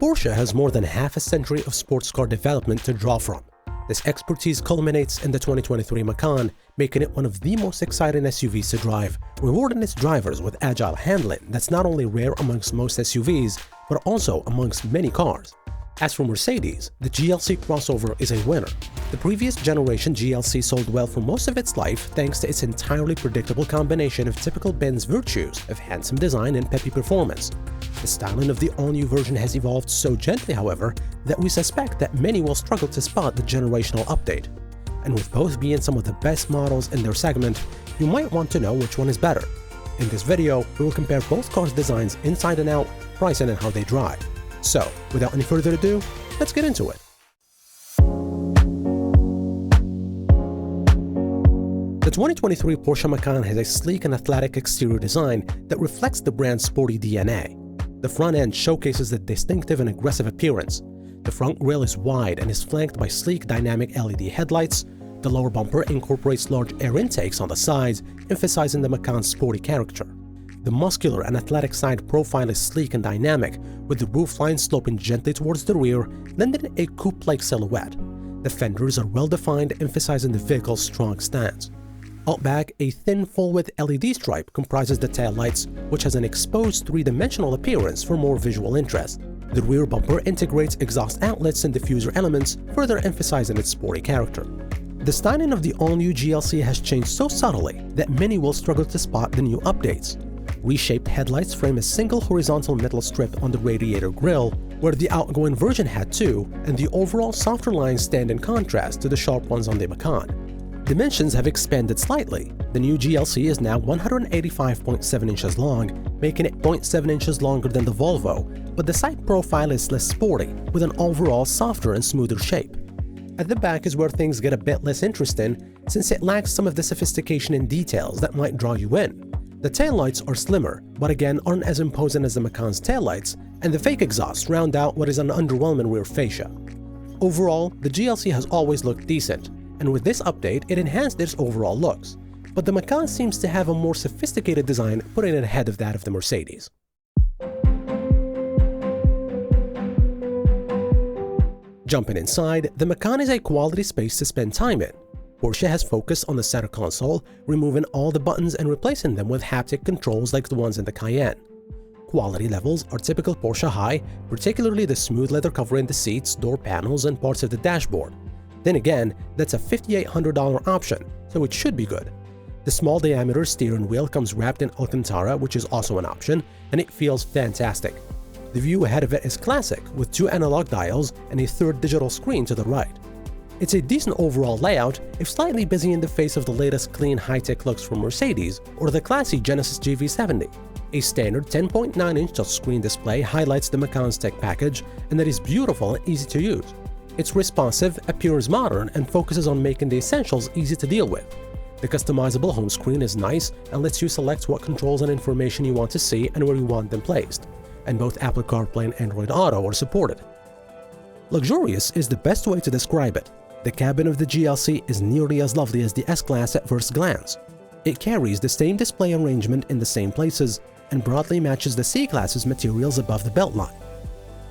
Porsche has more than half a century of sports car development to draw from. This expertise culminates in the 2023 Macan, making it one of the most exciting SUVs to drive, rewarding its drivers with agile handling that's not only rare amongst most SUVs, but also amongst many cars. As for Mercedes, the GLC crossover is a winner. The previous generation GLC sold well for most of its life thanks to its entirely predictable combination of typical Benz virtues of handsome design and peppy performance. The styling of the all-new version has evolved so gently, however, that we suspect that many will struggle to spot the generational update. And with both being some of the best models in their segment, you might want to know which one is better. In this video, we will compare both cars' designs inside and out, pricing and how they drive. So, without any further ado, let's get into it. The 2023 Porsche Macan has a sleek and athletic exterior design that reflects the brand's sporty DNA. The front end showcases a distinctive and aggressive appearance. The front grille is wide and is flanked by sleek dynamic LED headlights. The lower bumper incorporates large air intakes on the sides, emphasizing the Macan's sporty character. The muscular and athletic side profile is sleek and dynamic, with the roofline sloping gently towards the rear, lending a coupe-like silhouette. The fenders are well-defined, emphasizing the vehicle's strong stance. Out back, a thin full-width LED stripe comprises the taillights, which has an exposed three-dimensional appearance for more visual interest. The rear bumper integrates exhaust outlets and diffuser elements, further emphasizing its sporty character. The styling of the all-new GLC has changed so subtly that many will struggle to spot the new updates. Reshaped headlights frame a single horizontal metal strip on the radiator grille, where the outgoing version had two, and the overall softer lines stand in contrast to the sharp ones on the Macan. Dimensions have expanded slightly. The new GLC is now 185.7 inches long, making it 0.7 inches longer than the Volvo, but the side profile is less sporty, with an overall softer and smoother shape. At the back is where things get a bit less interesting, since it lacks some of the sophistication and details that might draw you in. The taillights are slimmer, but again aren't as imposing as the Macan's taillights, and the fake exhausts round out what is an underwhelming rear fascia. Overall, the GLC has always looked decent, and with this update it enhanced its overall looks, but the Macan seems to have a more sophisticated design, putting it ahead of that of the Mercedes. Jumping inside, the Macan is a quality space to spend time in. Porsche has focused on the center console, removing all the buttons and replacing them with haptic controls like the ones in the Cayenne. Quality levels are typical Porsche high, particularly the smooth leather covering the seats, door panels, and parts of the dashboard. Then again, that's a $5,800 option, so it should be good. The small diameter steering wheel comes wrapped in Alcantara, which is also an option, and it feels fantastic. The view ahead of it is classic, with two analog dials and a third digital screen to the right. It's a decent overall layout, if slightly busy in the face of the latest clean high-tech looks from Mercedes or the classy Genesis GV70. A standard 10.9-inch touchscreen display highlights the Macan's tech package, and that is beautiful and easy to use. It's responsive, appears modern, and focuses on making the essentials easy to deal with. The customizable home screen is nice and lets you select what controls and information you want to see and where you want them placed, and both Apple CarPlay and Android Auto are supported. Luxurious is the best way to describe it. The cabin of the GLC is nearly as lovely as the S-Class at first glance. It carries the same display arrangement in the same places and broadly matches the C-Class's materials above the beltline.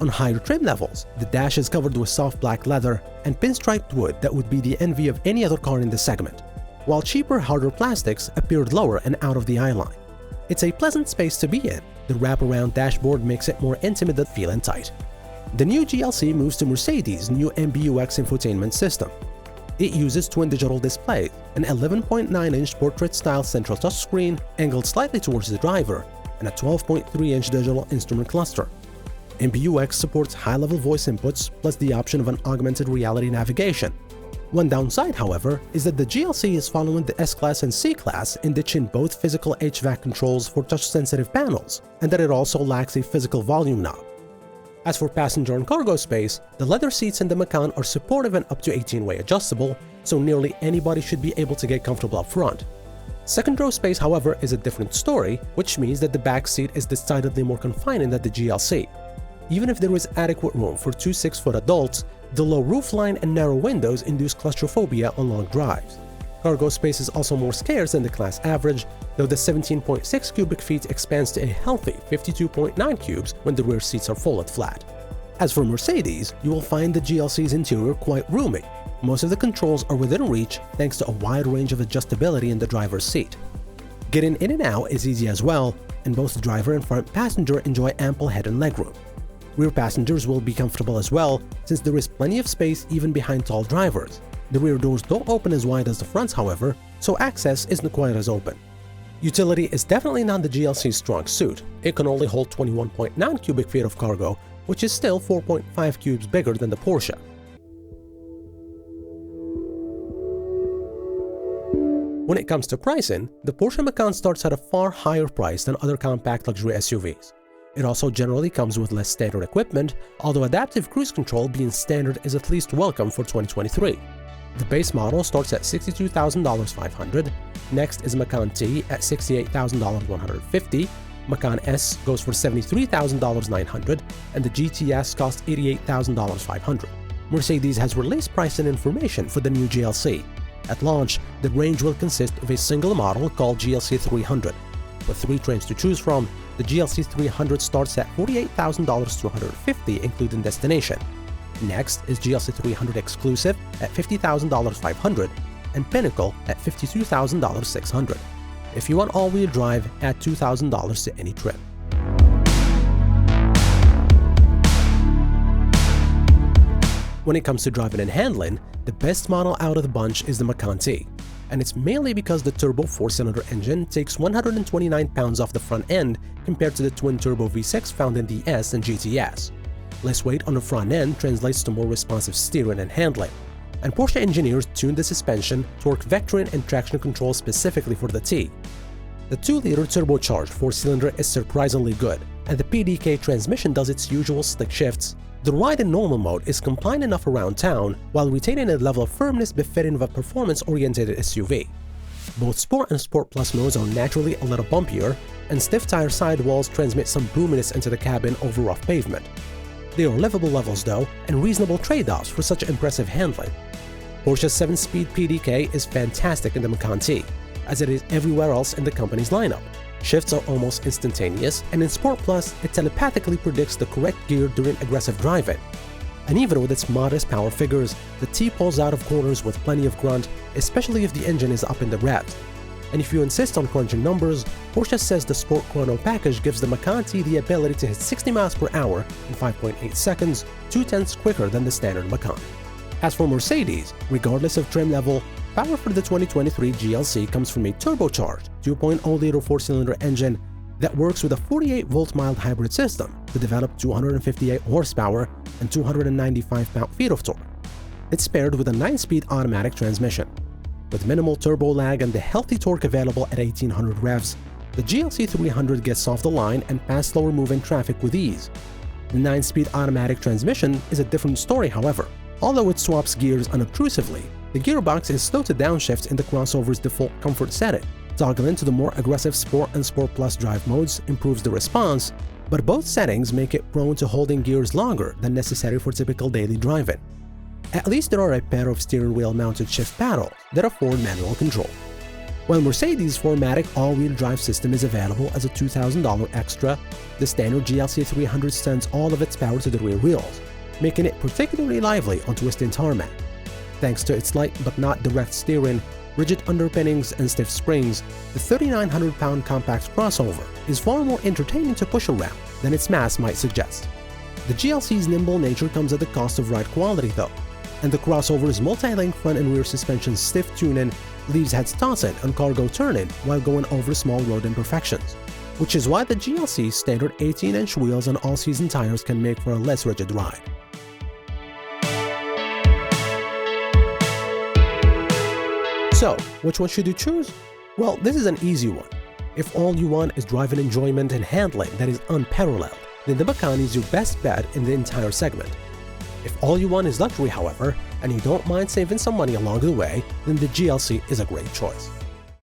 On higher trim levels, the dash is covered with soft black leather and pinstriped wood that would be the envy of any other car in the segment, while cheaper, harder plastics appeared lower and out of the eyeline. It's a pleasant space to be in. The wraparound dashboard makes it more intimate than feeling tight. The new GLC moves to Mercedes' new MBUX infotainment system. It uses twin digital displays, an 11.9-inch portrait-style central touchscreen angled slightly towards the driver, and a 12.3-inch digital instrument cluster. MBUX supports high-level voice inputs plus the option of an augmented reality navigation. One downside, however, is that the GLC is following the S-Class and C-Class in ditching both physical HVAC controls for touch-sensitive panels, and that it also lacks a physical volume knob. As for passenger and cargo space, the leather seats in the Macan are supportive and up to 18-way adjustable, so nearly anybody should be able to get comfortable up front. Second row space, however, is a different story, which means that the back seat is decidedly more confining than the GLC. Even if there is adequate room for two 6-foot adults, the low roofline and narrow windows induce claustrophobia on long drives. Cargo space is also more scarce than the class average, though the 17.6 cubic feet expands to a healthy 52.9 cubes when the rear seats are folded flat. As for Mercedes, you will find the GLC's interior quite roomy. Most of the controls are within reach thanks to a wide range of adjustability in the driver's seat. Getting in and out is easy as well, and both driver and front passenger enjoy ample head and legroom. Rear passengers will be comfortable as well, since there is plenty of space even behind tall drivers. The rear doors don't open as wide as the fronts, however, so access isn't quite as open. Utility is definitely not the GLC's strong suit. It can only hold 21.9 cubic feet of cargo, which is still 4.5 cubes bigger than the Porsche. When it comes to pricing, the Porsche Macan starts at a far higher price than other compact luxury SUVs. It also generally comes with less standard equipment, although adaptive cruise control being standard is at least welcome for 2023. The base model starts at $62,500, next is Macan T at $68,150, Macan S goes for $73,900, and the GTS costs $88,500. Mercedes has released pricing information for the new GLC. At launch, the range will consist of a single model called GLC 300. With 3 trims to choose from, the GLC 300 starts at $48,250 including destination. Next is GLC 300 Exclusive at $50,500 and Pinnacle at $52,600. If you want all-wheel drive, add $2,000 to any trim. When it comes to driving and handling, the best model out of the bunch is the Macan T, and it's mainly because the turbo 4-cylinder engine takes 129 pounds off the front end compared to the twin-turbo V6 found in the S and GTS. Less weight on the front end translates to more responsive steering and handling, and Porsche engineers tuned the suspension, torque vectoring, and traction control specifically for the T. The 2-liter turbocharged 4-cylinder is surprisingly good, and the PDK transmission does its usual slick shifts. The ride in normal mode is compliant enough around town while retaining a level of firmness befitting of a performance-oriented SUV. Both Sport and Sport Plus modes are naturally a little bumpier, and stiff tire sidewalls transmit some boominess into the cabin over rough pavement. They are livable levels though, and reasonable trade-offs for such impressive handling. Porsche's 7-speed PDK is fantastic in the Macan T, as it is everywhere else in the company's lineup. Shifts are almost instantaneous, and in Sport Plus, it telepathically predicts the correct gear during aggressive driving. And even with its modest power figures, the T pulls out of corners with plenty of grunt, especially if the engine is up in the revs. And if you insist on crunching numbers, Porsche says the Sport Chrono package gives the Macan T the ability to hit 60 miles per hour in 5.8 seconds, 2/10 quicker than the standard Macan. As for Mercedes, regardless of trim level, power for the 2023 GLC comes from a turbocharged 2.0-liter 4-cylinder engine that works with a 48-volt mild hybrid system to develop 258 horsepower and 295 pound-feet of torque. It's paired with a 9-speed automatic transmission. With minimal turbo lag and the healthy torque available at 1800 revs, the GLC 300 gets off the line and past slower-moving traffic with ease. The 9-speed automatic transmission is a different story, however. Although it swaps gears unobtrusively, the gearbox is slow to downshift in the crossover's default comfort setting. Toggling to the more aggressive Sport and Sport Plus drive modes improves the response, but both settings make it prone to holding gears longer than necessary for typical daily driving. At least there are a pair of steering wheel-mounted shift paddles that afford manual control. While Mercedes' 4MATIC all-wheel drive system is available as a $2,000 extra, the standard GLC 300 sends all of its power to the rear wheels, making it particularly lively on twisting tarmac. Thanks to its light but not direct steering, rigid underpinnings, and stiff springs, the 3,900-pound compact crossover is far more entertaining to push around than its mass might suggest. The GLC's nimble nature comes at the cost of ride quality though, and the crossover's multi-link front and rear suspension stiff tuning leaves heads tossing and cargo turning while going over small road imperfections, which is why the GLC's standard 18-inch wheels and all-season tires can make for a less rigid ride. So, which one should you choose? Well, this is an easy one. If all you want is driving enjoyment and handling that is unparalleled, then the Macan is your best bet in the entire segment. If all you want is luxury, however, and you don't mind saving some money along the way, then the GLC is a great choice.